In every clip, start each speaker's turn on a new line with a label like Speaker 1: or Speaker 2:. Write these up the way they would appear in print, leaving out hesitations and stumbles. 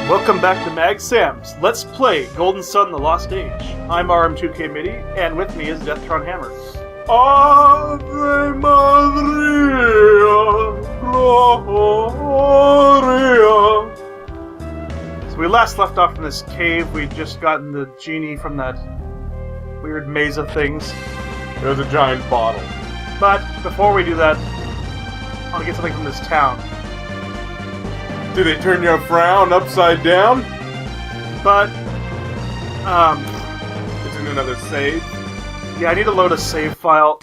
Speaker 1: Welcome back to Mag Sam's. Let's play Golden Sun: The Lost Age. I'm RM2K Midi, and with me is Deathtron Hammer. Ave Maria Gloria. So we last left off in this cave. We'd just gotten the genie from that weird maze of things.
Speaker 2: There's a giant bottle.
Speaker 1: But before we do that, I want to get something from this town.
Speaker 2: Did they turn your frown upside down?
Speaker 1: But,
Speaker 2: It's in another save.
Speaker 1: yeah, I need to load a save file.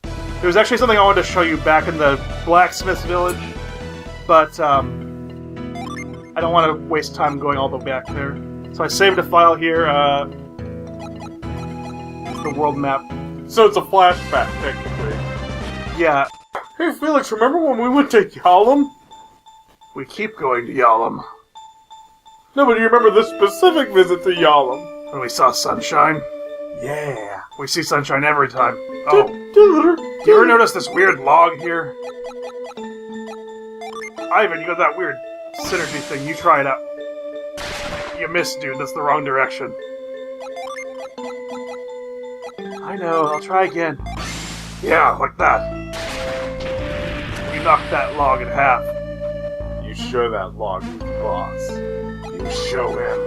Speaker 1: There was actually something I wanted to show you back in the blacksmith's village, but, I don't want to waste time going all the way back there. So I saved a file here, the world map.
Speaker 2: So it's a flashback, technically.
Speaker 1: Yeah,
Speaker 2: Hey Felix, remember when we went to Yalom?
Speaker 1: we keep going to Yalom.
Speaker 2: No, but do you remember the specific visit to Yalom?
Speaker 1: When we saw sunshine.
Speaker 2: Yeah.
Speaker 1: We see sunshine every time. Oh, do you ever notice this weird log here? Ivan, you got that weird synergy thing. You try it out. You missed, dude. That's the wrong direction. I know. I'll try again. Yeah, like that. You knocked that log in half.
Speaker 2: You show that log to the boss.
Speaker 1: You show him.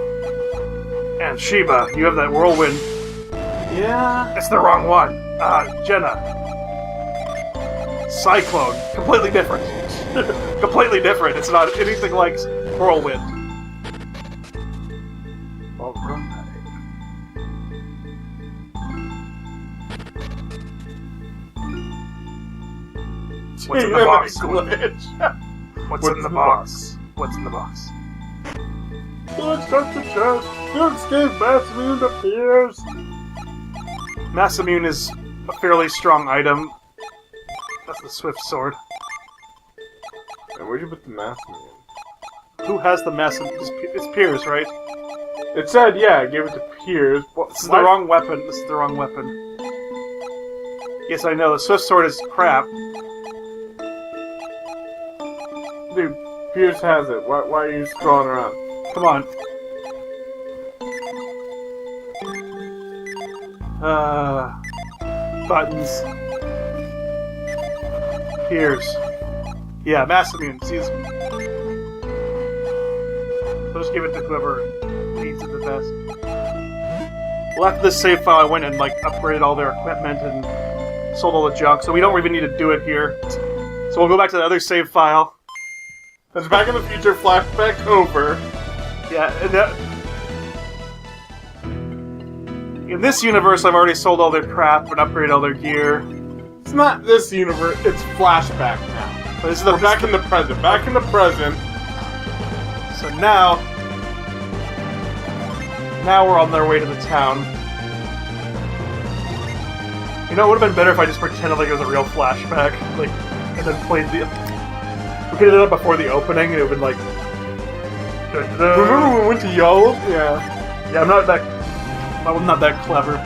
Speaker 1: And Sheba, you have that whirlwind.
Speaker 2: Yeah.
Speaker 1: It's the wrong one. Jenna. Cyclone. Completely different. Completely different. It's not anything like whirlwind.
Speaker 2: Alright.
Speaker 1: What's in the box?
Speaker 2: Glitch.
Speaker 1: What's in the box? What's in the box?
Speaker 2: Felix, touch the chest. Felix gave Massamune appears.
Speaker 1: Massamune is a fairly strong item. That's the Swift Sword.
Speaker 2: And where'd you put the Massamune?
Speaker 1: Who has the Massamune? It's Piers, right?
Speaker 2: It said, yeah, I gave it to Piers.
Speaker 1: This is the wrong weapon. This is the wrong weapon. Yes, I know. The Swift Sword is crap.
Speaker 2: Dude, Piers has it. Why are you scrolling around?
Speaker 1: Come on. Buttons. Piers. Yeah, Massamune. See, so just give it to whoever needs it the best. Well, after this save file, I went and upgraded all their equipment and sold all the junk, so we don't even need to do it here. So we'll go back to the other save file.
Speaker 2: That's Back in the Future flashback over.
Speaker 1: Yeah, in this universe, I've already sold all their crap and upgraded all their gear.
Speaker 2: It's not this universe, it's flashback now.
Speaker 1: But this is
Speaker 2: We're back in the present. Back in the present.
Speaker 1: So now we're on their way to the town. You know, it would have been better if I just pretended like it was a real flashback, and then played the. We could have done it before the opening, and it would have been like.
Speaker 2: Remember when we went to Yalom?
Speaker 1: Yeah, I'm not that clever.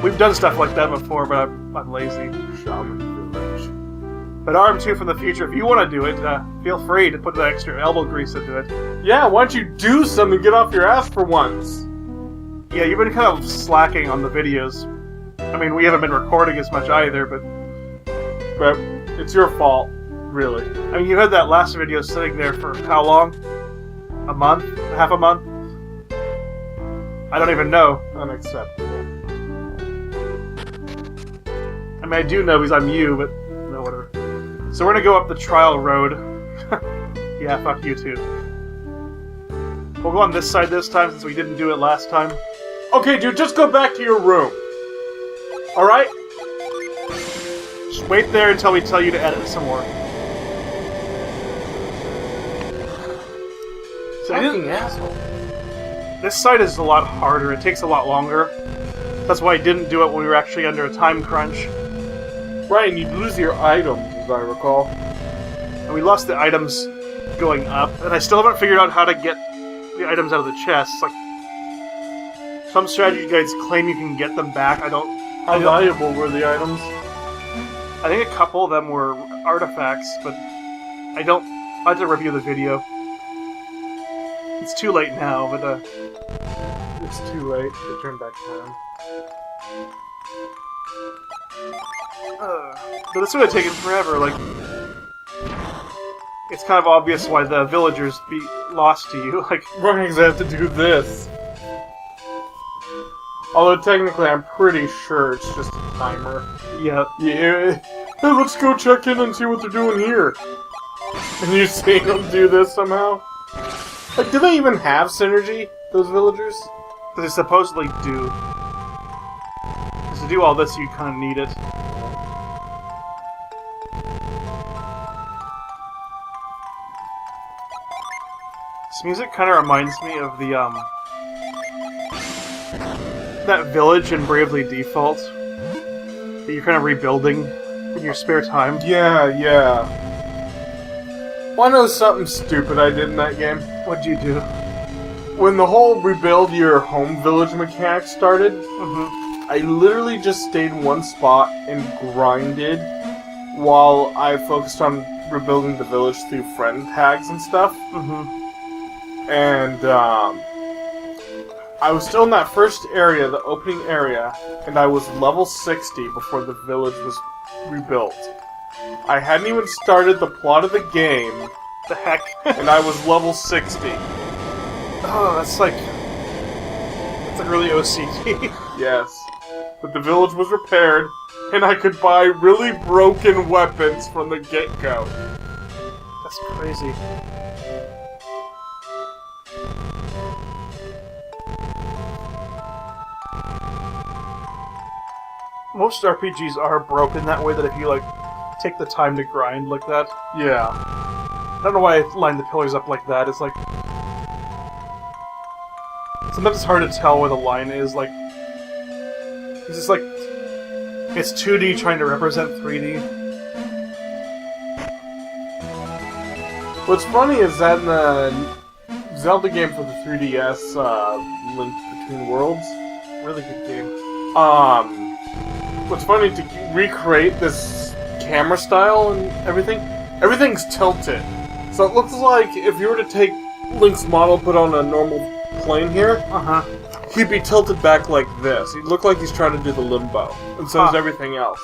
Speaker 1: We've done stuff like that before, but I'm lazy.
Speaker 2: Shaman Village.
Speaker 1: But RM2 from the future, if you want to do it, feel free to put the extra elbow grease into it.
Speaker 2: Yeah, why don't you do something, get off your ass for once?
Speaker 1: Yeah, you've been kind of slacking on the videos. I mean, we haven't been recording as much either, but
Speaker 2: it's your fault, really.
Speaker 1: I mean, you had that last video sitting there for how long? A month? Half a month? I don't even know.
Speaker 2: Unacceptable.
Speaker 1: I mean, I do know because I'm you, but no, whatever. So we're gonna go up the trial road. Yeah, fuck you too. We'll go on this side this time since we didn't do it last time.
Speaker 2: Okay, dude, just go back to your room. Alright?
Speaker 1: Just wait there until we tell you to edit some more. So
Speaker 2: Fucking asshole.
Speaker 1: this side is a lot harder. It takes a lot longer. That's why I didn't do it when we were actually under a time crunch.
Speaker 2: Right, and you'd lose your items, as I recall.
Speaker 1: And we lost the items going up, and I still haven't figured out how to get the items out of the chests. Some strategy guides claim you can get them back.
Speaker 2: How valuable were the items?
Speaker 1: I think a couple of them were artifacts, but I have to review the video. It's too late now, but
Speaker 2: It's too late to turn back time.
Speaker 1: but this would have taken forever. Like, it's kind of obvious why the villagers be lost to you. Like,
Speaker 2: We're going to have to do this. Although technically, I'm pretty sure it's just a timer.
Speaker 1: yeah,
Speaker 2: Yeah. Hey, let's go check in and see what they're doing here. And you see them do this somehow? Like, do they even have synergy, those villagers?
Speaker 1: they supposedly do. Because to do all this, you kind of need it. This music kind of reminds me of the, that village in Bravely Default that you're kind of rebuilding in your spare time.
Speaker 2: Yeah, yeah. Well, I know something stupid I did in that game.
Speaker 1: What'd you do?
Speaker 2: When the whole rebuild your home village mechanic started,
Speaker 1: Mm-hmm.
Speaker 2: I literally just stayed in one spot and grinded while I focused on rebuilding the village through friend tags and stuff.
Speaker 1: Mm-hmm.
Speaker 2: And, I was still in that first area, the opening area, and I was level 60 before the village was rebuilt. I hadn't even started the plot of the game,
Speaker 1: The heck?
Speaker 2: and I was level 60.
Speaker 1: Oh, that's like really OCD.
Speaker 2: Yes. But the village was repaired, and I could buy really broken weapons from the get-go.
Speaker 1: That's crazy. Most RPGs are broken that way, that if you, like, take the time to grind like that.
Speaker 2: Yeah.
Speaker 1: I don't know why I lined the pillars up like that. It's like... sometimes it's hard to tell where the line is, like... It's just like... it's 2D trying to represent 3D.
Speaker 2: What's funny is that in the Zelda game for the 3DS, Link Between Worlds,
Speaker 1: Really good game.
Speaker 2: what's funny, to recreate this camera style and everything's tilted. So it looks like if you were to take Link's model, put on a normal plane here,
Speaker 1: Uh-huh.
Speaker 2: he'd be tilted back like this. He'd look like he's trying to do the limbo. And so is everything else.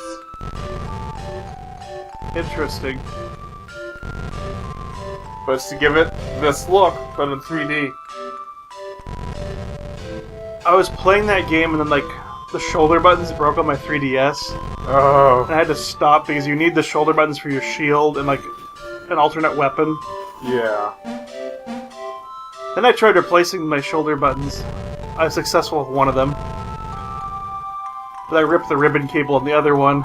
Speaker 1: Interesting.
Speaker 2: But it's to give it this look, but in 3D.
Speaker 1: I was playing that game and then, like, the shoulder buttons broke on my 3DS.
Speaker 2: Oh.
Speaker 1: And I had to stop because you need the shoulder buttons for your shield and, like, an alternate weapon.
Speaker 2: Yeah.
Speaker 1: Then I tried replacing my shoulder buttons. I was successful with one of them. But I ripped the ribbon cable on the other one,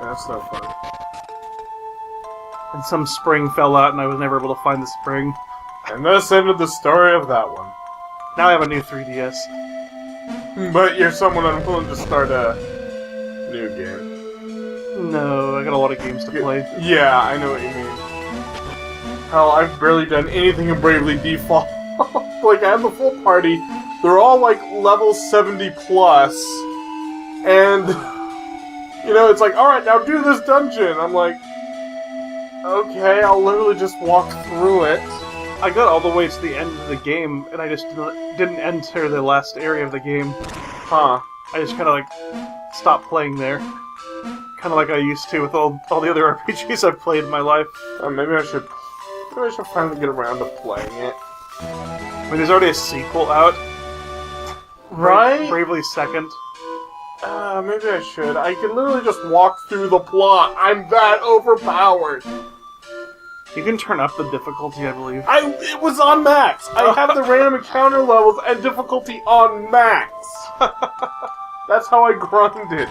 Speaker 2: That's no fun.
Speaker 1: and some spring fell out and I was never able to find the spring.
Speaker 2: And this ended the story of that one.
Speaker 1: Now I have a new 3DS.
Speaker 2: But you're someone unwilling to start a new game.
Speaker 1: No, I got a lot of games to play.
Speaker 2: Yeah, I know what you mean. Hell, I've barely done anything in Bravely Default. Like, I have the full party. They're all, like, level 70 plus. And, you know, it's like, alright, now do this dungeon. I'm like, okay, I'll literally just walk through it.
Speaker 1: I got all the way to the end of the game, and I just didn't enter the last area of the game.
Speaker 2: Huh.
Speaker 1: I just kind of, like, stopped playing there. Kind of like I used to with all the other RPGs I've played in my life.
Speaker 2: Maybe I should finally get around to playing it.
Speaker 1: I mean, there's already a sequel out.
Speaker 2: Right?
Speaker 1: Bravely Second.
Speaker 2: Maybe I should. I can literally just walk through the plot. I'm that overpowered.
Speaker 1: You can turn up the difficulty, I believe.
Speaker 2: It was on max. I have the random encounter levels and difficulty on max. That's how I grinded.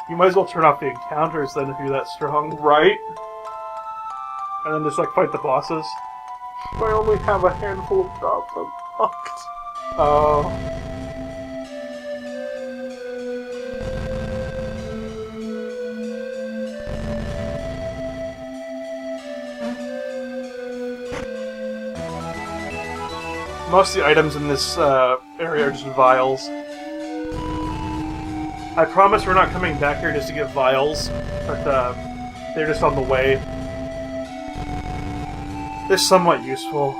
Speaker 1: You might as well turn off the encounters then if you're that strong.
Speaker 2: Right?
Speaker 1: And then just, like, fight the bosses.
Speaker 2: I only have a handful of jobs unlocked. Oh.
Speaker 1: Most of the items in this area are just vials. I promise we're not coming back here just to get vials, but they're just on the way. They're somewhat useful.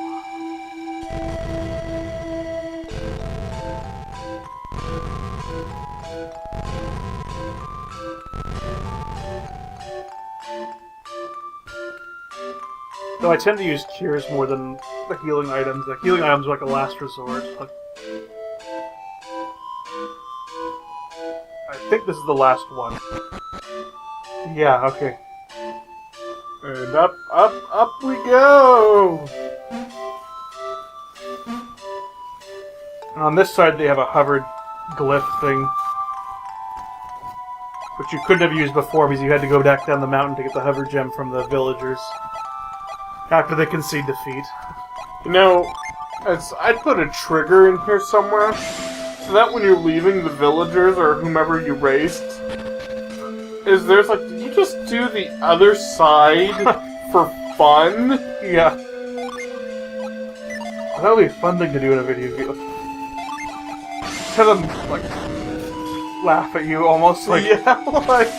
Speaker 1: Though I tend to use cures more than the healing items. The healing items are like a last resort. Like, I think this is the last one. Yeah, okay.
Speaker 2: And up we go!
Speaker 1: And on this side, they have a hovered glyph thing, which you couldn't have used before because you had to go back down the mountain to get the hover gem from the villagers after they concede defeat.
Speaker 2: You know, I'd put a trigger in here somewhere, so that when you're leaving the villagers or whomever you raced, there's like, did you just do the other side for fun?
Speaker 1: Yeah. That would be a fun thing to do in a video game. Have them, like, laugh at you almost like...
Speaker 2: Yeah, like...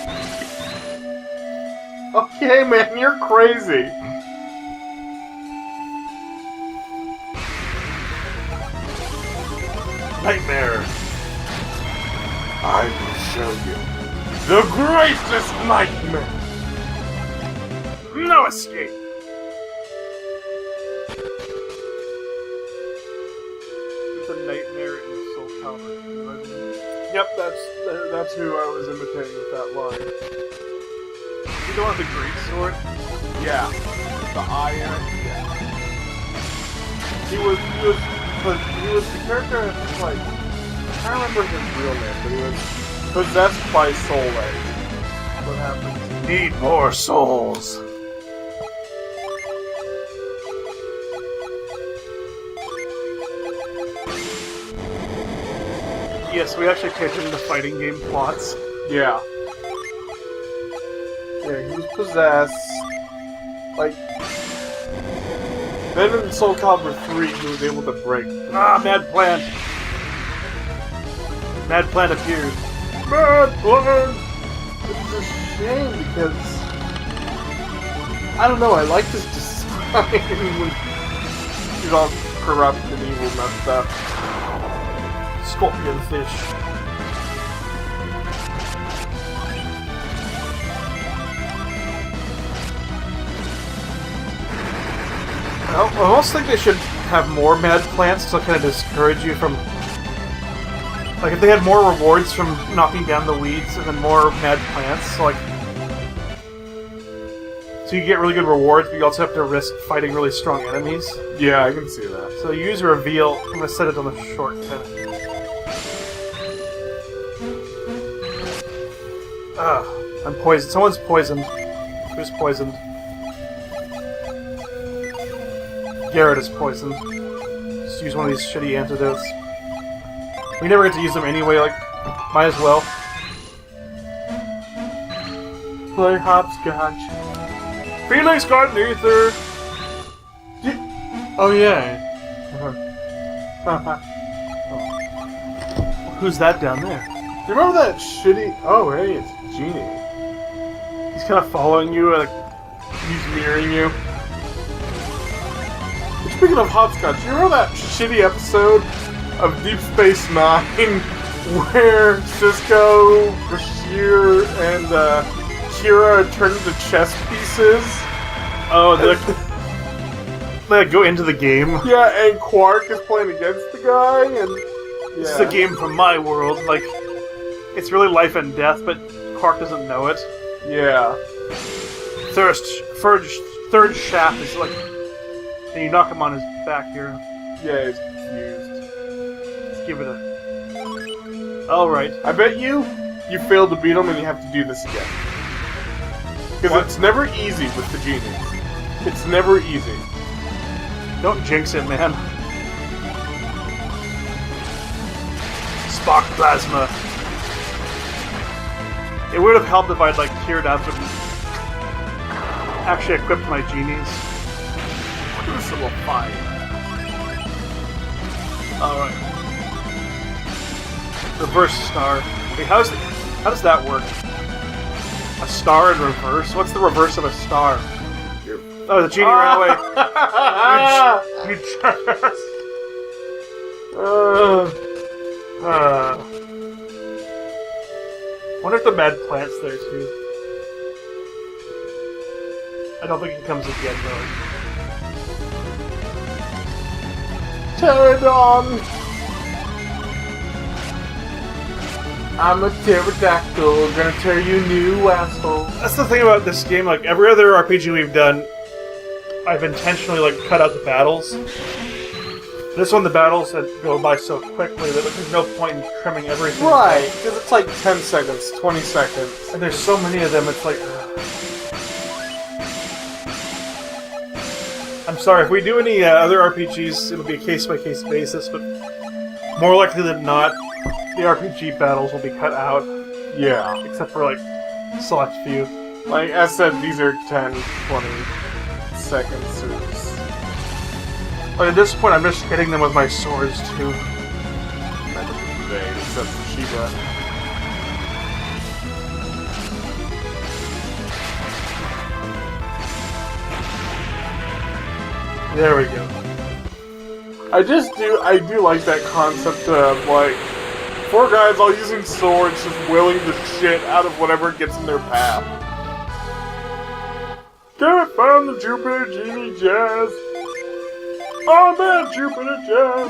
Speaker 2: Okay, man, you're crazy.
Speaker 1: Nightmare.
Speaker 2: I will show you the greatest nightmare.
Speaker 1: No escape. It's a nightmare in Soul Calibur.
Speaker 2: Yep, that's who I was imitating with that line.
Speaker 1: You don't have the great sword?
Speaker 2: Yeah, the iron. Yeah. He was the character. Like, I can't remember his real name, but he was possessed by Soul Edge. What happened?
Speaker 1: Need more souls. Yes, we actually pay attention to fighting game plots.
Speaker 2: Yeah. Yeah, he was possessed. Like, then in Soul Calibur 3, he was able to break.
Speaker 1: Ah, Mad Plant! Mad Plant appears. Mad Plant!
Speaker 2: It's a shame because I don't know. I like this design when he's all corrupt and evil, messed up.
Speaker 1: Scorpion fish. I almost think they should have more Mad Plants to kind of discourage you from... Like, if they had more rewards from knocking down the weeds and then more Mad Plants, so like... So you get really good rewards, but you also have to risk fighting really strong enemies.
Speaker 2: Yeah, I can see that.
Speaker 1: So use Reveal. I'm going to set it on the shortcut. I'm poisoned. Someone's poisoned. Who's poisoned? Garrett is poisoned. Just use one of these shitty antidotes. We never get to use them anyway, like, might as well.
Speaker 2: Play hopscotch.
Speaker 1: Felix got Nether!
Speaker 2: Oh yeah.
Speaker 1: Who's that down there?
Speaker 2: Do you remember that shitty... Oh, hey, it's Genie.
Speaker 1: He's kind of following you, like...
Speaker 2: He's mirroring you. Speaking of hopscotch, you remember that shitty episode of Deep Space Nine where Cisco, Bashir, and Kira turn into chess pieces?
Speaker 1: Oh, they go into the game.
Speaker 2: Yeah, and Quark is playing against the guy, and... Yeah.
Speaker 1: This is a game from my world, like... It's really life and death, but Quark doesn't know it.
Speaker 2: Yeah.
Speaker 1: Third shaft is like... And you knock him on his back here.
Speaker 2: Yeah, he's confused.
Speaker 1: Let's give it a... Alright.
Speaker 2: I bet you failed to beat him and you have to do this again. Because it's never easy with the genies. It's never easy.
Speaker 1: Don't jinx it, man. Spark Plasma. It would have helped if I'd, like, cured up and actually equipped my genies.
Speaker 2: This little fight.
Speaker 1: Alright. Reverse star. Wait, how does that work? A star in reverse? What's the reverse of a star? Oh, the genie ran away. You jerks. Wonder if the mad plant's there too. I don't think it comes again though.
Speaker 2: Pterodon! I'm a pterodactyl, gonna tear you new asshole.
Speaker 1: That's the thing about this game, like every other RPG we've done, I've intentionally like cut out the battles. This one, the battles that go by so quickly that there's no point in trimming everything.
Speaker 2: Right, because it's like 10 seconds, 20 seconds.
Speaker 1: And there's so many of them, it's like... I'm sorry, if we do any other RPGs, it'll be a case-by-case basis, but more likely than not, the RPG battles will be cut out.
Speaker 2: Yeah.
Speaker 1: Except for, like, select few.
Speaker 2: Like I said, these are 10, 20 seconds.
Speaker 1: But at this point, I'm just hitting them with my swords, too.
Speaker 2: Except for Shiba.
Speaker 1: There we go.
Speaker 2: I do like that concept of, like, 4 guys all using swords just willing the shit out of whatever gets in their path. Damn it, found the Jupiter Genie Jazz! Oh man, Jupiter Jazz!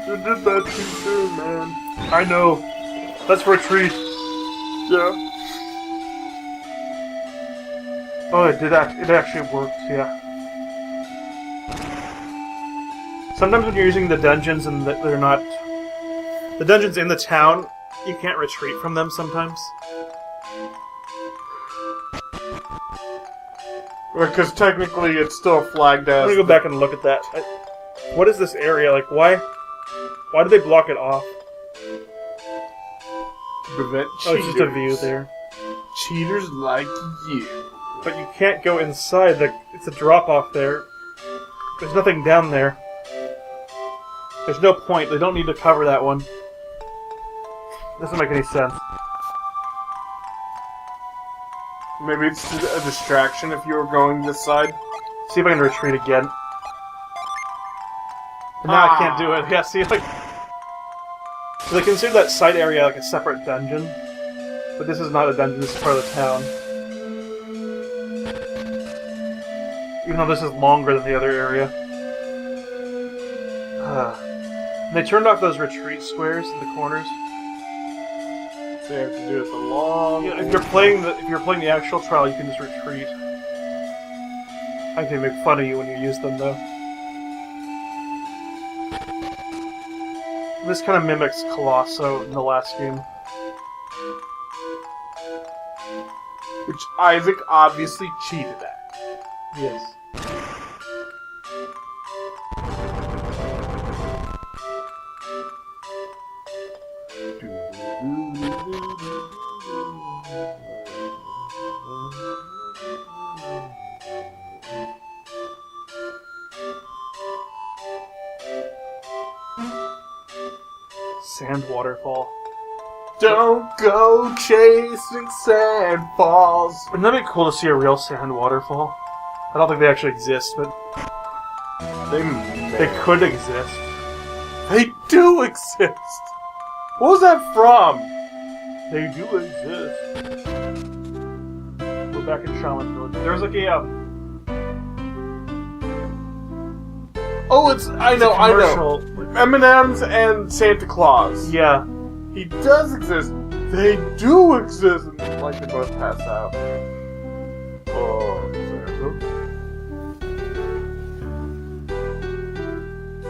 Speaker 2: You did that too soon, man.
Speaker 1: I know. Let's retreat.
Speaker 2: Yeah.
Speaker 1: Oh, it actually worked, yeah. Sometimes when you're using the dungeons and they're not... The dungeons in the town, you can't retreat from them sometimes.
Speaker 2: Because technically it's still flagged as...
Speaker 1: I'm gonna go back and look at that. What is this area? Like, why did they block it off?
Speaker 2: Prevent cheaters.
Speaker 1: Oh, it's just a view there.
Speaker 2: Cheaters like you.
Speaker 1: But you can't go inside. It's a drop-off there. There's nothing down there. There's no point. They don't need to cover that one. Doesn't make any sense.
Speaker 2: Maybe it's a distraction if you were going this side.
Speaker 1: See if I can retreat again. And now I can't do it. Yeah, see, like... So they consider that side area like a separate dungeon. But this is not a dungeon, this is part of the town. Even though this is longer than the other area. They turned off those retreat squares in the corners.
Speaker 2: So you have to do it the long...
Speaker 1: Yeah, if you're playing the actual trial, you can just retreat. I can make fun of you when you use them, though. This kind of mimics Colosso in the last game.
Speaker 2: Which Isaac obviously cheated at.
Speaker 1: Yes. Sand waterfall.
Speaker 2: Don't go chasing sand falls.
Speaker 1: Wouldn't that be cool to see a real sand waterfall? I don't think they actually exist, but they could exist.
Speaker 2: They do exist. What was that from?
Speaker 1: They do exist. We're back in Shaman Village. There's like a
Speaker 2: Oh, I know. M&M's and Santa Claus.
Speaker 1: Yeah.
Speaker 2: He does exist. They do exist. And, like, they both pass out. Oh, Santa.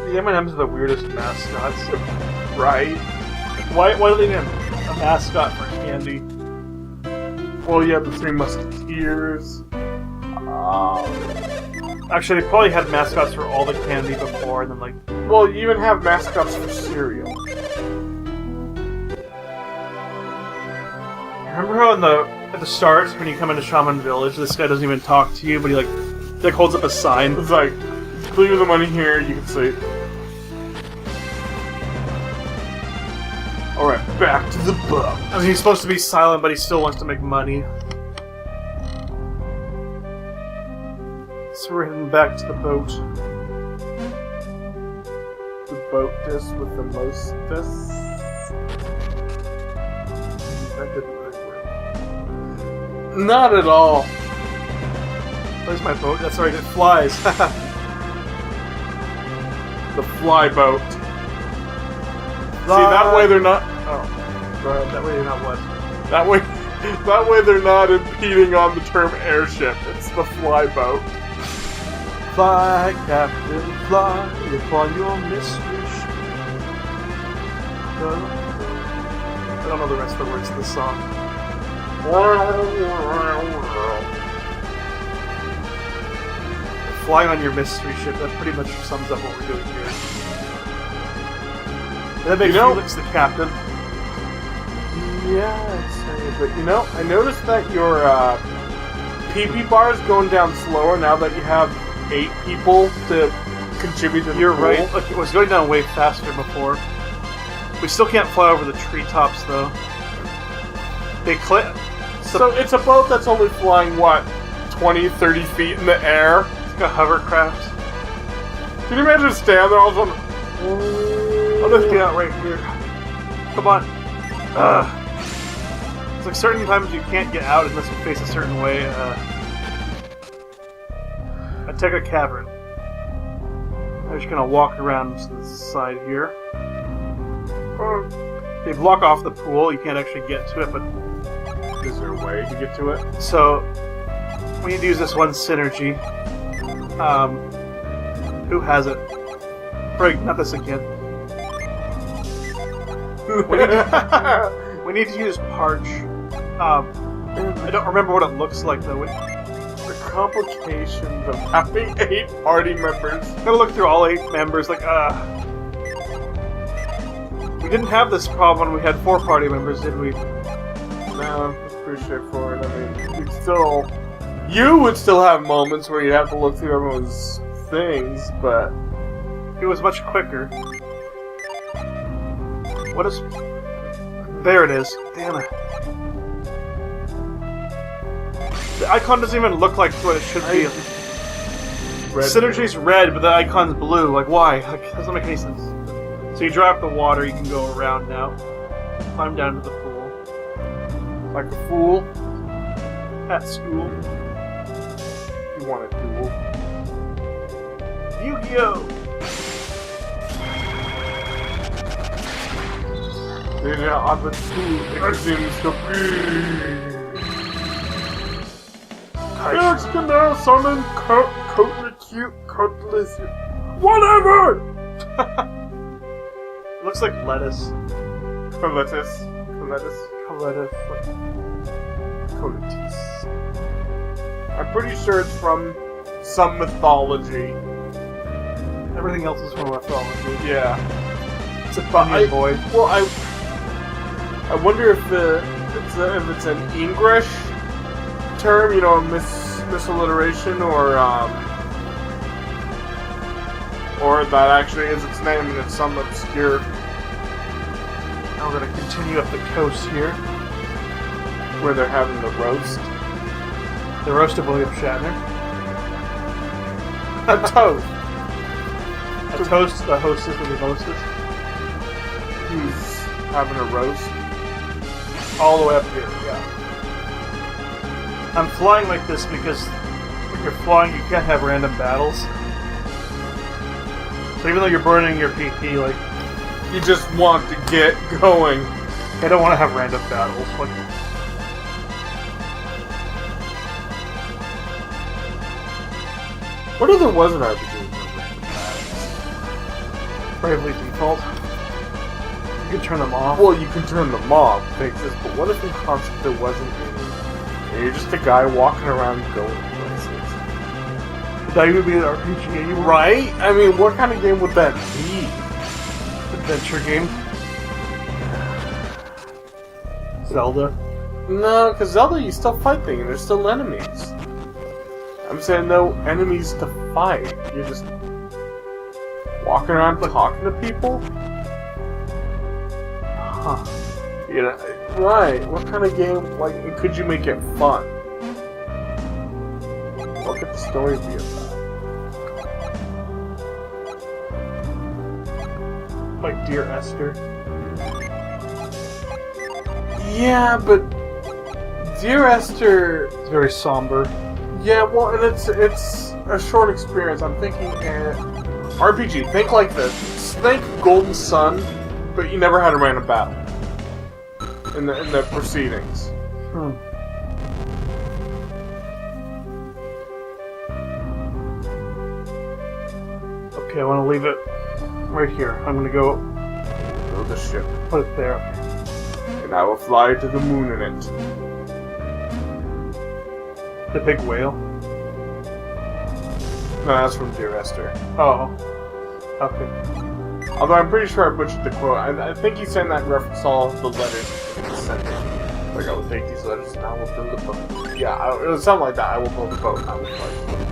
Speaker 1: The M&M's are the weirdest mascots.
Speaker 2: Right?
Speaker 1: Why do they name a mascot for candy?
Speaker 2: Well, you have the Three Musketeers.
Speaker 1: Actually, they probably had mascots for all the candy before, and then like...
Speaker 2: Well, you even have mascots for cereal.
Speaker 1: Remember how at the start, when you come into Shaman Village, this guy doesn't even talk to you, but he holds up a sign?
Speaker 2: It's like, clear the money here, you can sleep. Alright. back to the boat.
Speaker 1: I mean, he's supposed to be silent, but he still wants to make money. So we're heading back to the boat.
Speaker 2: The boatess with the mostess.
Speaker 1: That didn't really work.
Speaker 2: Not at all.
Speaker 1: Where's my boat? That's right, it flies.
Speaker 2: The fly boat. See, that way they're not. Oh, go ahead.
Speaker 1: That way you're not what?
Speaker 2: That way they're not impeding on the term airship. It's the fly boat.
Speaker 1: Fly, Captain, fly upon your mystery ship. I don't know the rest of the words of the song. Fly on your mystery ship. That pretty much sums up what we're doing here. And that makes Felix the captain.
Speaker 2: Yeah, I'd say, but I noticed that your PP bar is going down slower now that you have 8 people to contribute to the
Speaker 1: You're
Speaker 2: pool.
Speaker 1: right. Look, it was going down way faster before. We still can't fly over the treetops, though. They clip.
Speaker 2: So it's a boat that's only flying, what, 20, 30 feet in the air?
Speaker 1: It's like a hovercraft.
Speaker 2: Can you imagine standing there all of a sudden?
Speaker 1: I'll just get out right here. Come on. It's like certain times you can't get out unless you face a certain way. I take a cavern. I'm just gonna walk around to the side here. They block off the pool. You can't actually get to it, but
Speaker 2: Is there a way to get to it?
Speaker 1: so we need to use this one synergy. Who has it? Frig, not this again. We need to use Parch. I don't remember what it looks like though.
Speaker 2: The complications of having 8 party members.
Speaker 1: Gotta look through all 8 members. Like, we didn't have this problem when we had 4 party members, did we?
Speaker 2: No, it's pretty straightforward. I mean, you would still have moments where you'd have to look through everyone's things, but
Speaker 1: It was much quicker. What is... There it is. Damn it. The icon doesn't even look like what it should be.
Speaker 2: Red.
Speaker 1: Synergy's red, but the icon's blue. Like, why? Like, that doesn't make any sense. So you drop the water, you can go around now. Climb down to the pool.
Speaker 2: Like a fool.
Speaker 1: At school.
Speaker 2: You want a duel.
Speaker 1: Yu-Gi-Oh!
Speaker 2: There are the 2 seems to be. Felix can now summon Coatless. Whatever!
Speaker 1: It looks like lettuce.
Speaker 2: Coletis. I'm pretty sure it's from some mythology.
Speaker 1: Everything else is from mythology.
Speaker 2: Yeah.
Speaker 1: It's a Bunyan boy.
Speaker 2: Well, I wonder if it's an English term, a misaliteration, or that actually is its name and it's some obscure.
Speaker 1: Now we're gonna continue up the coast here.
Speaker 2: Where they're having the roast.
Speaker 1: The roast of William Shatner.
Speaker 2: A toast.
Speaker 1: A toast to the hostess and the hostess.
Speaker 2: Who's having a roast?
Speaker 1: All the way up here, yeah. I'm flying like this because when you're flying, you can't have random battles. So even though you're burning your PP, like,
Speaker 2: You just want to get going.
Speaker 1: I don't want to have random battles. Like,
Speaker 2: What if there was an RPG?
Speaker 1: Bravely Default. You can turn them off.
Speaker 2: Well, you can turn them off, they exist, but what if in concept there wasn't any? And you're just a guy walking around going places.
Speaker 1: That would be an RPG game,
Speaker 2: Right? I mean, what kind of game would that be?
Speaker 1: Adventure game. Zelda.
Speaker 2: No, because Zelda, you still fight things, and there's still enemies. I'm saying no enemies to fight. You're just walking around talking to people?
Speaker 1: Huh.
Speaker 2: You know, right? What kind of game? Like, could you make it fun? What could the story be about?
Speaker 1: Like Dear Esther.
Speaker 2: Yeah, but Dear Esther.
Speaker 1: It's very somber.
Speaker 2: Yeah, well, and it's a short experience. I'm thinking RPG. Think like this. Think Golden Sun, but you never had a random battle in the proceedings.
Speaker 1: Okay, I want to leave it right here. I'm gonna go
Speaker 2: Build the ship,
Speaker 1: put it there.
Speaker 2: and I will fly to the moon in it.
Speaker 1: The big whale.
Speaker 2: No, that's from Dear Esther.
Speaker 1: Oh. Okay.
Speaker 2: Although I'm pretty sure I butchered the quote. I think he's saying that in reference to all the letters he sent me. Like, I will take these letters and I will build a boat. Yeah, it was something like that. I will build a boat and I will fly to the moon.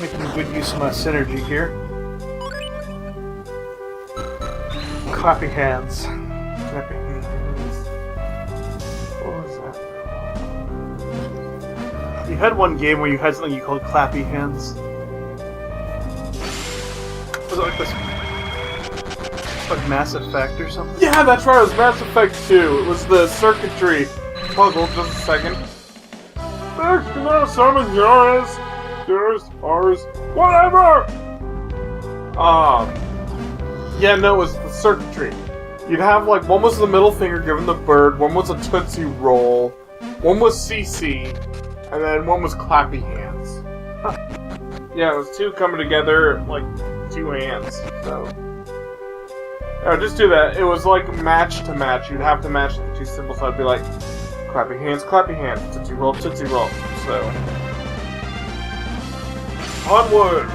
Speaker 1: Making good use of my synergy here. Clappy hands.
Speaker 2: Clappy hands. What was that?
Speaker 1: You had one game where you had something you called clappy hands. Was it like this? Like Mass Effect or something?
Speaker 2: Yeah, that's right. It was Mass Effect 2. It was the circuitry puzzle. Just a second. There's no summon yours. Yours, ours, whatever. Yeah, no, it was the circuitry. You'd have like one was the middle finger given the bird, one was a Tootsie Roll, one was CC, and then one was clappy hands. Huh. Yeah, it was two coming together like two hands. So, no, just do that. It was like match to match. You'd have to match the two symbols. So I'd be like clappy hands, Tootsie Roll, Tootsie Roll. So. Onward!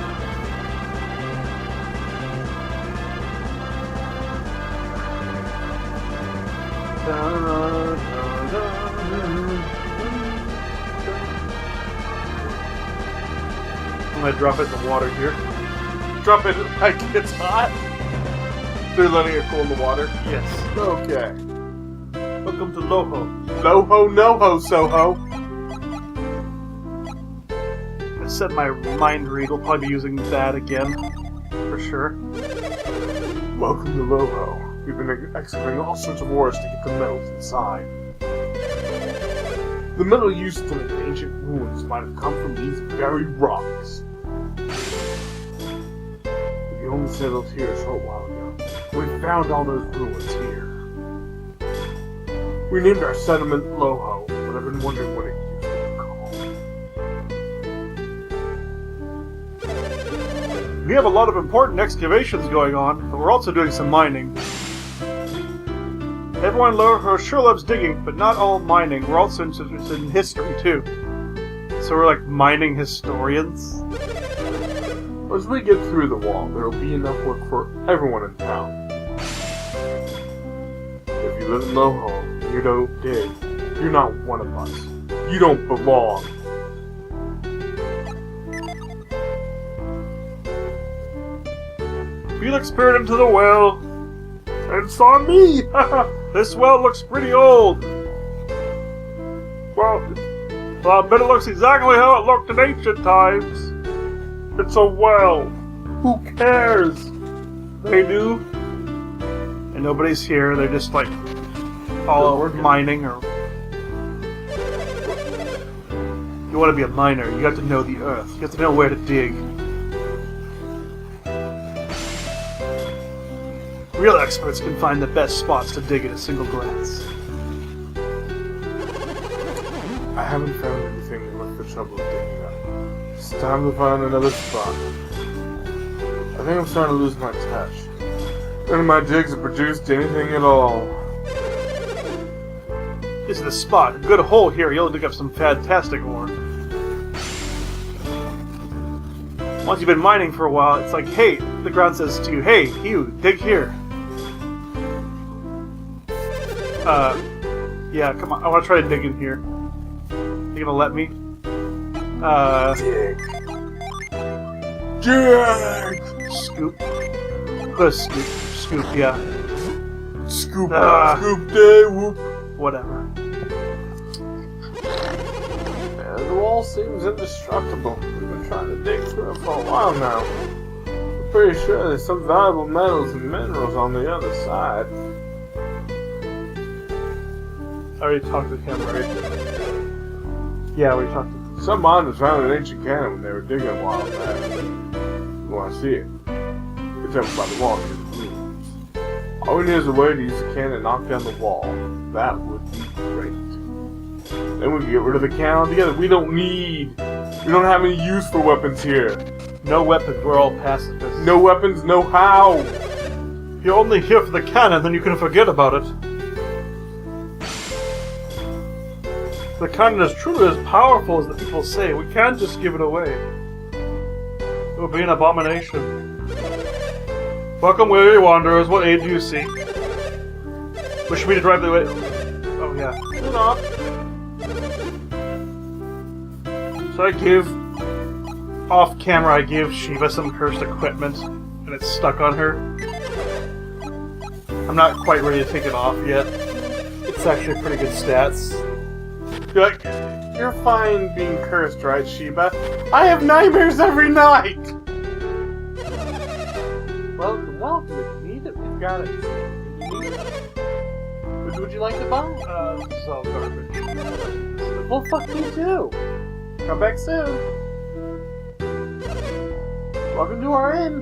Speaker 1: I'm gonna drop it in the water here.
Speaker 2: Drop it like it's hot. They're letting it cool in the water?
Speaker 1: Yes.
Speaker 2: Okay.
Speaker 1: Welcome to Loho.
Speaker 2: Loho, no-ho, Soho.
Speaker 1: I set my mind read. We'll probably be using that again. For sure.
Speaker 2: Welcome to Loho. We've been excavating all sorts of ores to get the metals inside. The metal used to make the ancient ruins might have come from these very rocks. We only settled here a short while ago. We found all those ruins here. We named our settlement Loho, but I've been wondering what it used to be called.
Speaker 1: We have a lot of important excavations going on, but we're also doing some mining. Everyone in Loho sure loves digging, but not all mining. We're also interested in history, too. So we're like mining historians.
Speaker 2: As we get through the wall, there will be enough work for everyone in town. If you live in Loho and you don't dig, you're not one of us. You don't belong.
Speaker 1: Felix peered into the well.
Speaker 2: And saw me!
Speaker 1: This well looks pretty old. Well, I bet it looks exactly how it looked in ancient times.
Speaker 2: It's a well. Who cares?
Speaker 1: They do. And nobody's here. They're just like all mining or... You want to be a miner, you have to know the earth. You have to know where to dig. Real experts can find the best spots to dig at a single glance.
Speaker 2: I haven't found anything worth the trouble of digging up. It's time to find another spot. I think I'm starting to lose my touch. None of my digs have produced anything at all.
Speaker 1: This is the spot. A good hole here, you'll dig up some fantastic ore. Once you've been mining for a while, it's like, hey, the ground says to you, hey, you, dig here. Yeah, come on. I want to try to dig in here. You gonna let me?
Speaker 2: Dig. Dig!
Speaker 1: Scoop. Put a scoop. Scoop, yeah.
Speaker 2: Scoop, scoop day, whoop.
Speaker 1: Whatever.
Speaker 2: Man, the wall seems indestructible. We've been trying to dig through it for a while now. I'm pretty sure there's some valuable metals and minerals on the other side.
Speaker 1: I already talked to him, right? Yeah, we talked to him.
Speaker 2: Some miners found an ancient cannon when they were digging a while back. You want to see it? It's over by the wall near the ruins. All we need is a way to use the cannon to knock down the wall. That would be great. Then we can get rid of the cannon altogether. We don't have any use for weapons here.
Speaker 1: No weapons, we're all pacifists.
Speaker 2: No weapons, no how.
Speaker 1: If you're only here for the cannon, then you can forget about it. The cannon is truly as powerful as the people say. We can't just give it away. It would be an abomination. Welcome, weary wanderers. What aid do you seek? Wish me to drive the way. Oh, yeah.
Speaker 2: Enough.
Speaker 1: So I give. Off camera, I gave Shiva some cursed equipment, and it's stuck on her. I'm not quite ready to take it off yet. It's actually pretty good stats.
Speaker 2: You're fine being cursed, right, Sheba? I have nightmares every night! Well, if you need it, we've got it. Which would you like to buy?
Speaker 1: This is all garbage.
Speaker 2: Well, fuck you too. Come back soon. Welcome to our inn,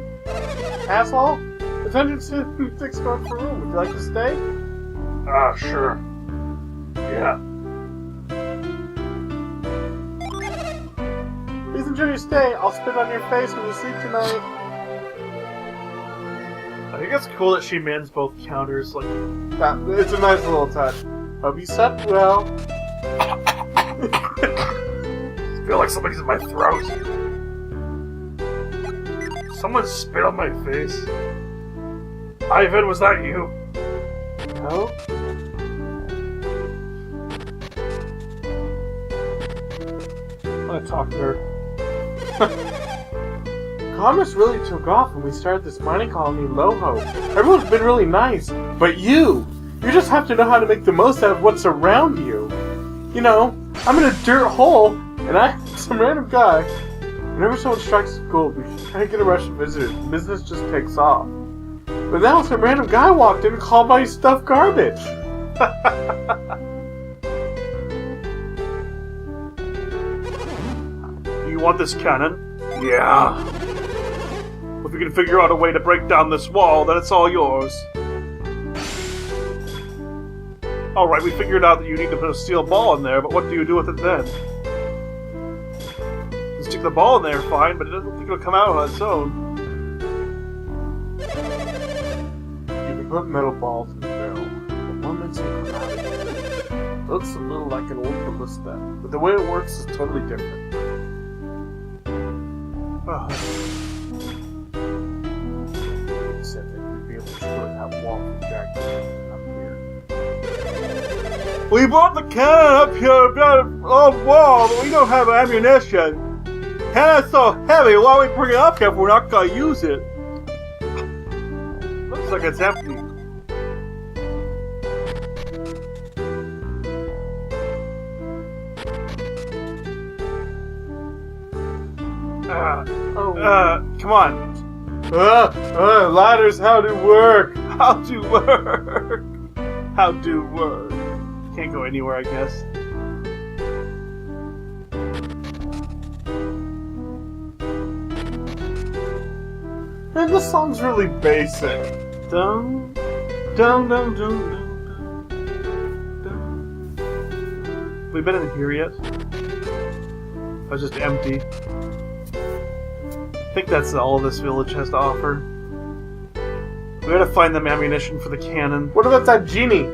Speaker 2: asshole. It's 106 going per room. Would you like to stay?
Speaker 1: Sure. Yeah.
Speaker 2: Please enjoy your stay. I'll spit on your face when you sleep tonight.
Speaker 1: I think it's cool that she mans both counters. Like,
Speaker 2: It's a nice little touch. Hope you slept well.
Speaker 1: I feel like somebody's in my throat. Someone spit on my face. Ivan, was that you?
Speaker 2: No?
Speaker 1: I'm gonna talk to her.
Speaker 2: Commerce really took off when we started this mining colony in Loho. Everyone's been really nice, but you just have to know how to make the most out of what's around you. You know, I'm in a dirt hole, and I'm some random guy. Whenever someone strikes gold, we try to get a rush of visitors. Business just takes off. But now some random guy walked in and called my stuff garbage.
Speaker 1: Do you want this cannon? Yeah. If we can figure out a way to break down this wall, then it's all yours. Alright, we figured out that you need to put a steel ball in there, but what do you do with it then? You stick the ball in there, fine, but I don't think it'll come out on its own.
Speaker 2: You can put metal balls in the barrel, but one makes them come out. It looks a little like an old ballista, but the way it works is totally different. Said that you'd be able to destroy that wall from Jack up here.
Speaker 1: We brought the cannon up here about a wall, but we don't have ammunition. Cannon's so heavy, why we bring it up here if we're not gonna use it? Looks like it's empty. Come on.
Speaker 2: Ladders, how to work?
Speaker 1: How do work? How do work? Can't go anywhere, I guess.
Speaker 2: Man, this song's really basic.
Speaker 1: Dum, dum, dum, dum, dum, dum. We been in here yet? Oh, it's just empty. I think that's all this village has to offer. We gotta find them ammunition for the cannon.
Speaker 2: What about that genie?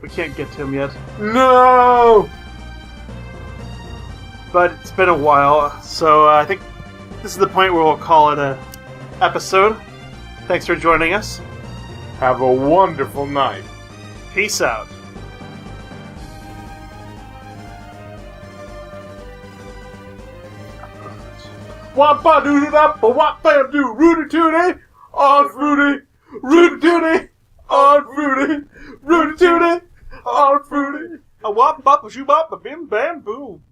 Speaker 1: We can't get to him yet.
Speaker 2: No!
Speaker 1: But it's been a while, so I think this is the point where we'll call it a episode. Thanks for joining us.
Speaker 2: Have a wonderful night.
Speaker 1: Peace out.
Speaker 2: Wop ba doo doo da ba wop bam doo. Rudy Tooty on Fruity. Rudy Tooty on Fruity. Rudy Tooty on Fruity.
Speaker 1: A wop bop a shoo bop a bim bam boom.